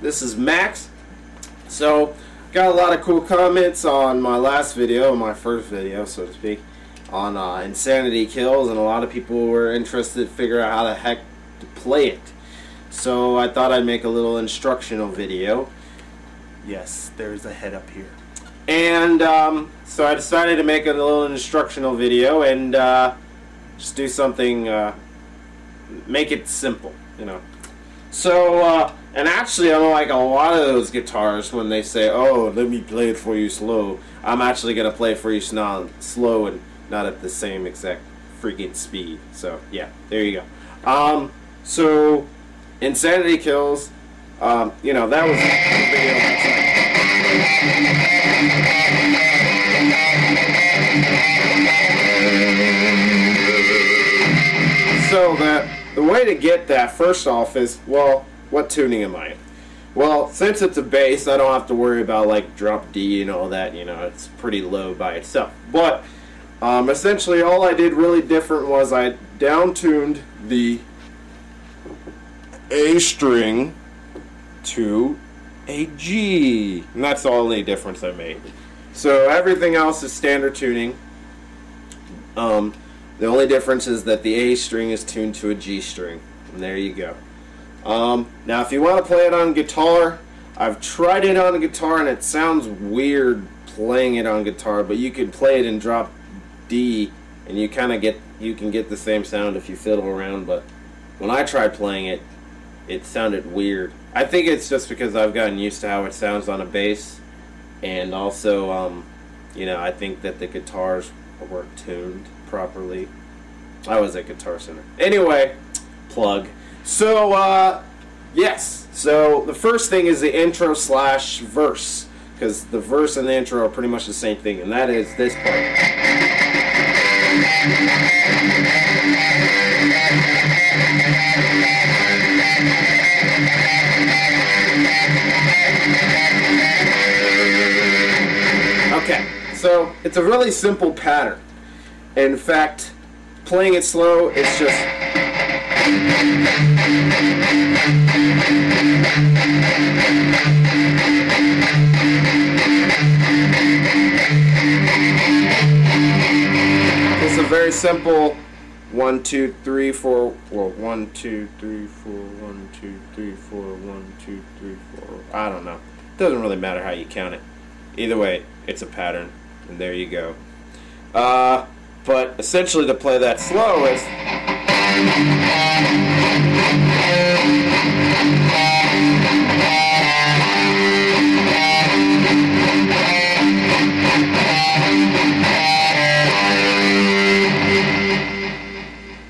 This is Max. So, got a lot of cool comments on my last video, my first video, so to speak, on Insanity Kills, and a lot of people were interested to figure out how the heck to play it. So, I thought I'd make a little instructional video. Yes, there's a head up here. And so I decided to make a little instructional video and just do something, make it simple, you know. So, and actually unlike a lot of those guitars when they say, oh, let me play it for you slow, I'm actually going to play it for you slow and not at the same exact freaking speed. So, yeah, there you go. So, Insanity Kills, you know, that was the video. So the way to get that, first off, is, well, what tuning am I in? Well, since it's a bass, I don't have to worry about like drop D and all that, you know, it's pretty low by itself. But essentially all I did really different was I down-tuned the A string to a G, and that's the only difference I made. So everything else is standard tuning. The only difference is that the A string is tuned to a G string, and there you go. Now if you want to play it on guitar, I've tried it on a guitar and it sounds weird playing it on guitar, but you can play it in drop D and you can get the same sound if you fiddle around. But when I tried playing it, it sounded weird. I think it's just because I've gotten used to how it sounds on a bass, and also you know, I think that the guitars were tuned properly. I was at Guitar Center. Anyway, plug. So yes, so the first thing is the intro slash verse, because the verse and the intro are pretty much the same thing, and that is this part. Okay, so it's a really simple pattern. In fact, playing it slow, it's just it's a very simple 1, 2, 3, 4. Well, 1, 2, 3, 4. 1, 2, 3, 4. 1, 2, 3, 4. I don't know. It doesn't really matter how you count it. Either way, it's a pattern, and there you go. But essentially, to play that slow is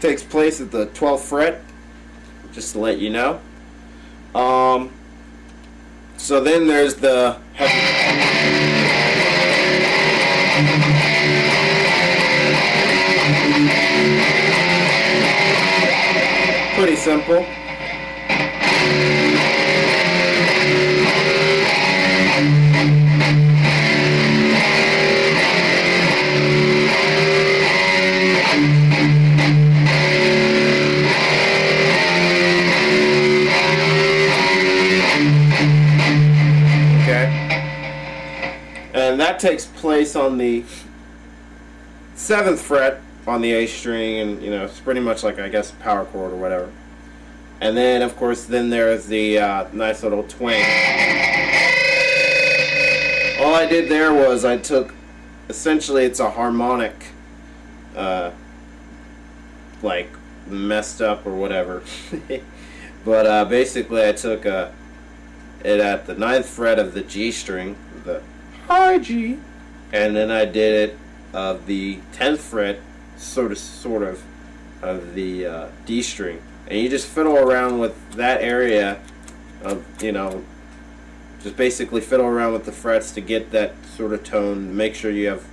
takes place at the 12th fret, just to let you know. So then there's the pretty simple. And that takes place on the 7th fret on the A string, and you know, it's pretty much like, I guess, a power chord or whatever. And then of course then there's the nice little twang. All I did there was I took, essentially it's a harmonic like messed up or whatever. But basically I took it at the 9th fret of the G string, the high G, and then I did it of the 10th fret, sort of the D string, and you just fiddle around with that area of, you know, just basically fiddle around with the frets to get that sort of tone, make sure you have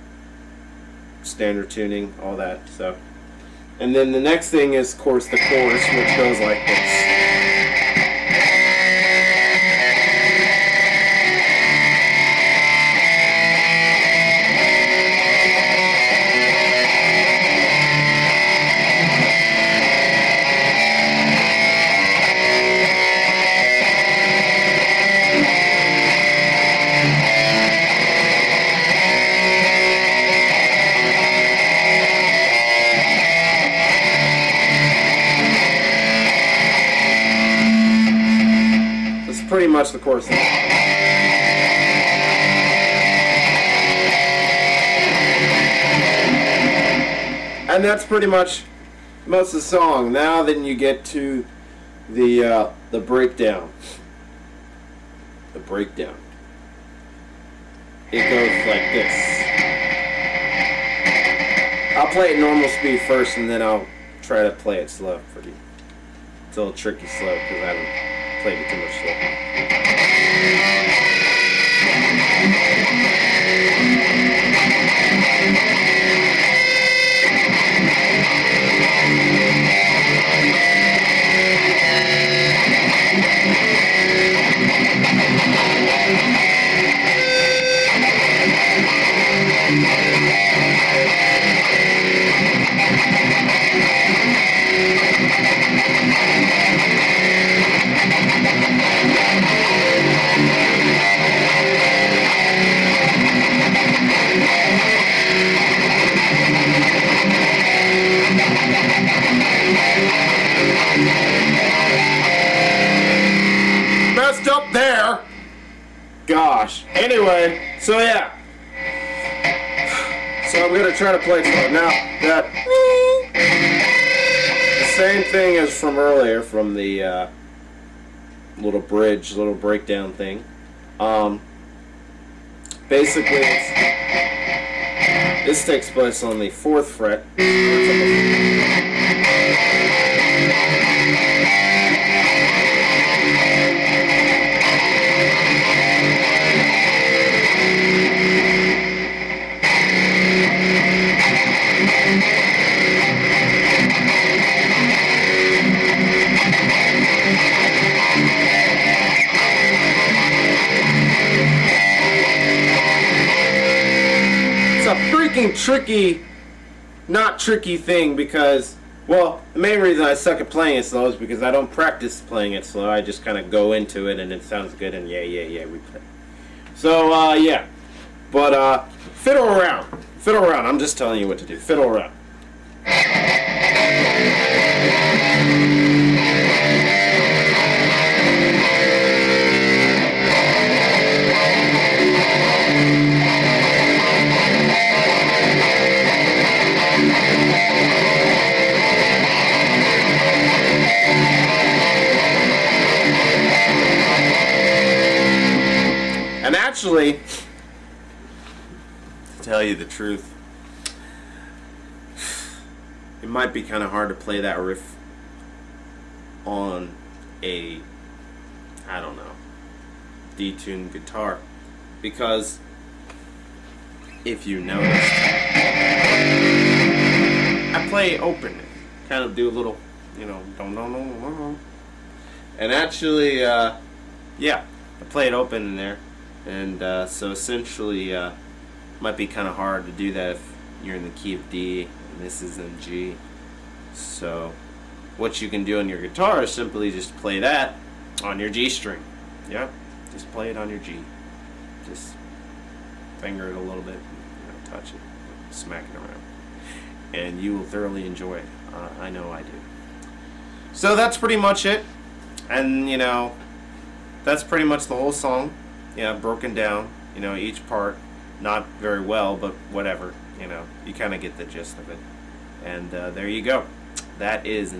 standard tuning, all that stuff. And then the next thing is, of course, the chorus, which goes like this. pretty much the chorus. And that's pretty much most of the song. Now then you get to the breakdown. The breakdown. It goes like this. I'll play it normal speed first, and then I'll try to play it slow. It's a little tricky slow because I haven't played it too much slow. Messed up there. Gosh. Anyway, so yeah. So I'm gonna try to play it slow. Now that the same thing as from earlier, from the little bridge, little breakdown thing. Basically, this takes place on the 4th fret. Tricky, not tricky thing because, well, the main reason I suck at playing it slow is because I don't practice playing it slow. I just kind of go into it and it sounds good and yeah, we play. So, yeah. But, fiddle around. Fiddle around. I'm just telling you what to do. Fiddle around. And actually, to tell you the truth, it might be kind of hard to play that riff on a, I don't know, detuned guitar, because if you notice, I play open, kind of do a little, you know, and actually, yeah, I play it open in there. And so essentially might be kind of hard to do that if you're in the key of D and this is in G. So what you can do on your guitar is simply just play that on your G string. Yeah, just play it on your G. Just finger it a little bit, you know, touch it, smack it around, and you will thoroughly enjoy it. I know I do. So that's pretty much it, and you know, that's pretty much the whole song. Yeah, broken down, you know, each part, not very well, but whatever, you know, you kind of get the gist of it. And there you go. That is